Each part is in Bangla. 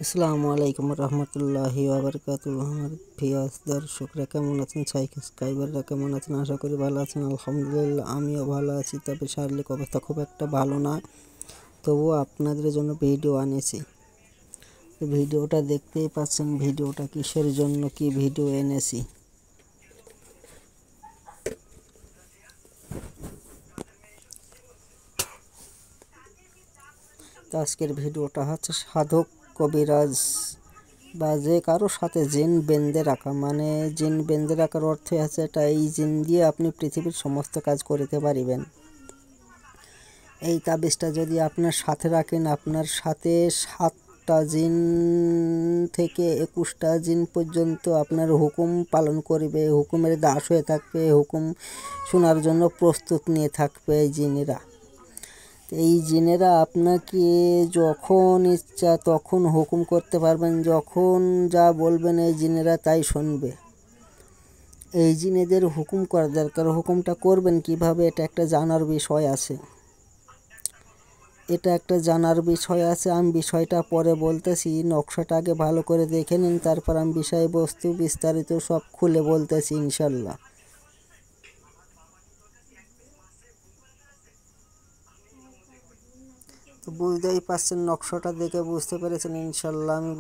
আসসালামু আলাইকুম রহমতুল্লাহি ওয়াবারাকাতুহু। আমার ভিউয়ার্স দর্শকরা কেমন আছেন, সাবস্ক্রাইবাররা কেমন আছেন? আশা করি ভালো আছেন। আলহামদুলিল্লাহ আমিও ভালো আছি, তবে শারীরিক অবস্থা খুব একটা ভালো না। তবুও আপনাদের জন্য ভিডিও আনেছি। ভিডিওটা দেখতেই পাচ্ছেন, ভিডিওটা কিসের জন্য কি ভিডিও এনেছি। তো আজকের ভিডিওটা হচ্ছে সাধক কবিরাজ বা যে কারোর সাথে জিন বেঁধে রাখা, মানে জিন বেঁধে রাখার অর্থ আছে এটা, এই জিন দিয়ে আপনি পৃথিবীর সমস্ত কাজ করতে পারিবেন। এই তাবিজটা যদি আপনার সাথে রাখেন, আপনার সাথে 7টা জিন থেকে 21টা জিন পর্যন্ত আপনার হুকুম পালন করবে, হুকুমের দাস হয়ে থাকবে, হুকুম শোনার জন্য প্রস্তুত নিয়ে থাকবে এই জিনেরা। এই জিনেরা আপনাকে যখন ইচ্ছা তখন হুকুম করতে পারবেন, যখন যা বলবেন এই জিনেরা তাই শুনবে। এই জিনেদের হুকুম করা দরকার। হুকুমটা করবেন কিভাবে, এটা একটা জানার বিষয় আছে। আমি বিষয়টা পরে বলতেছি। নকশাটা আগে ভালো করে দেখে নিন, তারপর আমি বিষয়বস্তু বিস্তারিত সব খুলে বলতেছি ইনশাল্লাহ। তো বুঝতেই পারছেন, নকশাটা দেখে বুঝতে পেরেছেন ইনশাল্লাহ। আমি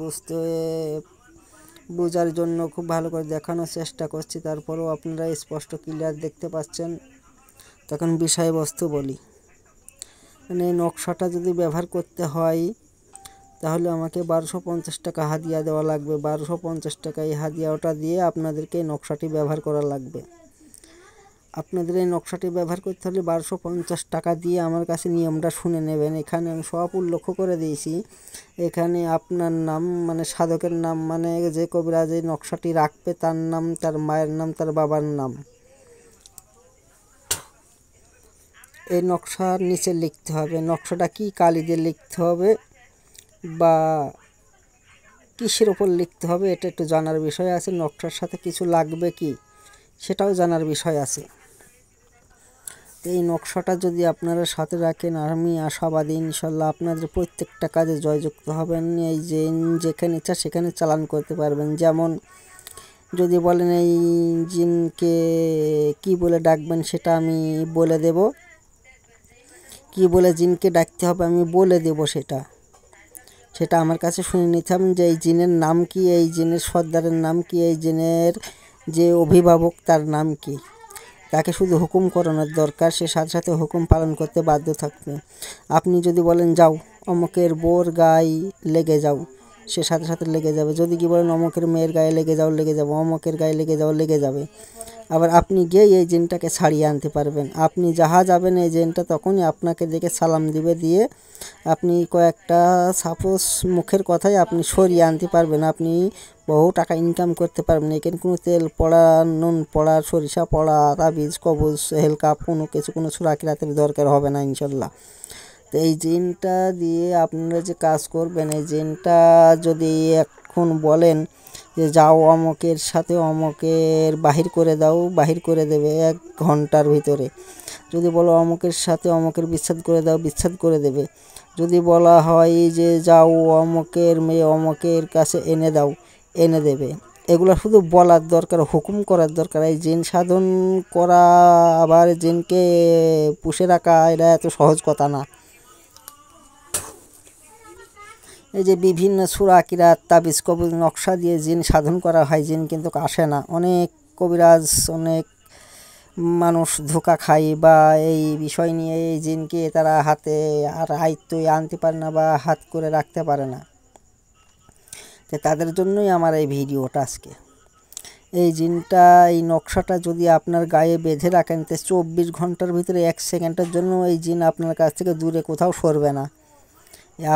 বোঝার জন্য খুব ভালো করে দেখানোর চেষ্টা করছি, তারপরেও আপনারা স্পষ্ট ক্লিয়ার দেখতে পাচ্ছেন। তখন বিষয়বস্তু বলি। মানে নকশাটা যদি ব্যবহার করতে হয় তাহলে আমাকে 1250 টাকা হাদিয়া দেওয়া লাগবে। 1250 টাকা এই হাদিয়াটা দিয়ে আপনাদেরকে এই নকশাটি ব্যবহার করা লাগবে। আপনাদের এই নকশাটি ব্যবহার করতে হলে 1250 টাকা দিয়ে আমার কাছে নিয়মটা শুনে নেবেন। এখানে আমি সব উল্লেখ করে দিয়েছি। এখানে আপনার নাম, মানে সাধকের নাম, মানে যে কবিরাজ এই নকশাটি রাখবে তার নাম, তার মায়ের নাম, তার বাবার নাম এই নকশার নিচে লিখতে হবে। নকশাটা কি কালি দিয়ে লিখতে হবে বা কিসের ওপর লিখতে হবে এটা একটু জানার বিষয় আছে। নকশার সাথে কিছু লাগবে কি সেটাও জানার বিষয় আছে। এই নকশাটা যদি আপনারা সাথে রাখেন, আমি আশাবাদী ইনশাল্লাহ আপনাদের প্রত্যেকটা কাজে জয়যুক্ত হবেন। এই যে যেখানে ইচ্ছা সেখানে চালান করতে পারবেন। যেমন যদি বলেন এই জিনকে কি বলে ডাকবেন সেটা আমি বলে দেব, কি বলে জিনকে ডাকতে হবে আমি বলে দেব। সেটা আমার কাছে শুনে নিতে হবে যে এই জিনের নাম কি, এই জিনের সর্দারের নাম কি, এই জিনের যে অভিভাবক তার নাম কি। তাকে শুধু হুকুম করানোর দরকার, সে সাথে সাথে হুকুম পালন করতে বাধ্য থাকবে। আপনি যদি বলেন যাও অমুকের বোর গায়ে লেগে যাও, সে সাথে সাথে লেগে যাবে। যদি কি বলেন অমুকের মেয়ের গায়ে লেগে যাও, লেগে যাবো। অমুকের গায়ে লেগে যাও, লেগে যাবে। আবার আপনি গিয়ে এই জিনটাকে ছাড়িয়ে আনতে পারবেন। আপনি যাহা যাবেন এই জিনটা তখনই আপনাকে দেখে সালাম দিবে, দিয়ে আপনি কয়েকটা সাপোজ মুখের কথাই আপনি সরিয়ে আনতে পারবেন। আপনি বহু টাকা ইনকাম করতে পারবেন। এখানে কোনো তেল পড়া, নুন পড়া, সরিষা পড়া, তাবিজ, কবজ, হেলকাপ কোনো সুরাকিরাতের দরকার হবে না ইনশাল্লাহ। তো এই জিনটা দিয়ে আপনারা যে কাজ করবেন, এই জিনটা যদি এখন বলেন যে যাও অমকের সাথে অমকের বাহির করে দাও, বাহির করে দেবে 1 ঘন্টার ভিতরে। যদি বলো অমকের সাথে অমকের বিচ্ছেদ করে দাও, বিচ্ছেদ করে দেবে। যদি বলা হয় যে যাও অমকের মেয়ে অমকের কাছে এনে দাও, এনে দেবে। এগুলো শুধু বলার দরকার, হুকুম করার দরকার। এই জিন সাধন করা আবার জিনকে পুষে রাখা এটা এত সহজ কথা না। এই যে বিভিন্ন সূরা কিরাত, তাবিজ, কবজ, নকশা দিয়ে জিন সাধন করা হয়, জিন কিন্তু আসে না। অনেক কবিরাজ, অনেক মানুষ ধোঁকা খায় বা এই বিষয় নিয়ে এই জিনকে তারা হাতে আর আয়ত্তই আনতে পারে না বা হাত করে রাখতে পারে না। তো তাদের জন্যই আমার এই ভিডিওটা আজকে। এই জিনটা, এই নকশাটা যদি আপনার গায়ে বেঁধে রাখেন তো 24 ঘন্টার ভিতরে 1 সেকেন্ডের জন্য এই জিন আপনার কাছ থেকে দূরে কোথাও সরবে না,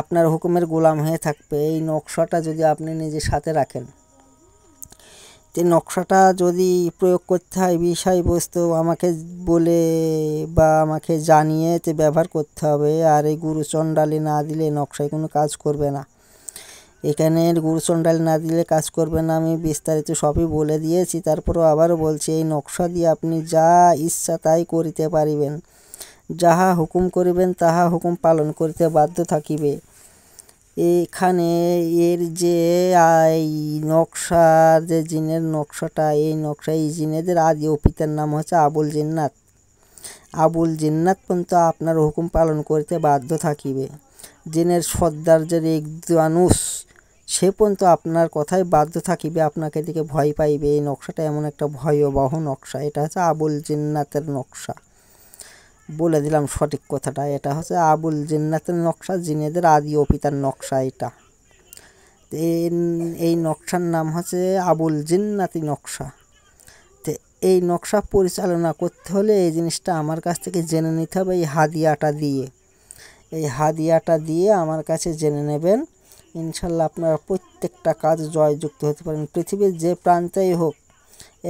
আপনার হুকুমের গোলাম হয়ে থাকবে। এই নকশাটা যদি আপনি নিজের সাথে রাখেন, তো নকশাটা যদি প্রয়োগ করতে হয় বিষয়বস্তু আমাকে বলে বা আমাকে জানিয়ে তো ব্যবহার করতে হবে। আর এই গুরুচণ্ডালি না দিলে নকশায় কোনো কাজ করবে না। এখানে গুরুচণ্ডালি না দিলে কাজ করবে না, আমি বিস্তারিত সবই বলে দিয়েছি। তারপরেও আবারও বলছি, এই নকশা দিয়ে আপনি যা ইচ্ছা তাই করিতে পারিবেন। যাহা হুকুম করিবেন তাহা হুকুম পালন করিতে বাধ্য থাকিবে। এখানে এর যে এই নকশার যে জিনের নকশাটা, এই নকশা এই জিনেদের আদি ও পিতার নাম হচ্ছে আবুল জিন্নাত। আবুল জিন্নাত পর্যন্ত আপনার হুকুম পালন করতে বাধ্য থাকিবে। জিনের সর্দার যে রেগদানুস, সে পর্যন্ত আপনার কথায় বাধ্য থাকিবে, আপনাকে দিকে ভয় পাইবে। এই নকশাটা এমন একটা ভয়াবহ নকশা। এটা হচ্ছে আবুল জিন্নাতের নকশা। বলে দিলাম সঠিক কথাটা, এটা হচ্ছে আবুল জিন্নাতের নকশা, জিনেদের আদি ও পিতার নকশা এটা। এই নকশার নাম হচ্ছে আবুল জিন্নাতি নকশা। তো এই নকশা পরিচালনা করতে হলে এই জিনিসটা আমার কাছ থেকে জেনে নিতে হবে এই হাদিয়াটা দিয়ে। এই হাদিয়াটা দিয়ে আমার কাছে জেনে নেবেন, ইনশাল্লাহ আপনারা প্রত্যেকটা কাজ জয়যুক্ত হতে পারেন। পৃথিবীর যে প্রান্তেই হোক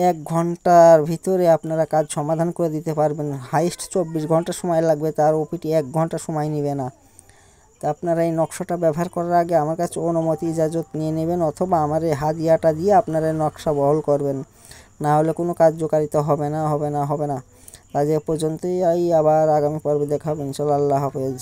1 ঘন্টার ভিতরে আপনারা কাজ সমাধান করে দিতে পারবেন। হাইস্ট 24 ঘন্টা সময় লাগবে, তার ওপিটি 1 ঘন্টা সময় নেবে না। তো আপনারা এই নকশাটা ব্যবহার করার আগে আমার কাছে অনুমতি ইজাজত নিয়ে নেবেন, অথবা আমার এই হাদিয়াটা দিয়ে আপনারা নকশা বহল করবেন, না হলে কোনো কার্যকারিতা হবে না। আজ এ পর্যন্তই। আবার আগামী পর্বে দেখা হবে ইনশাল্লাহ। আল্লাহ হাফেজ।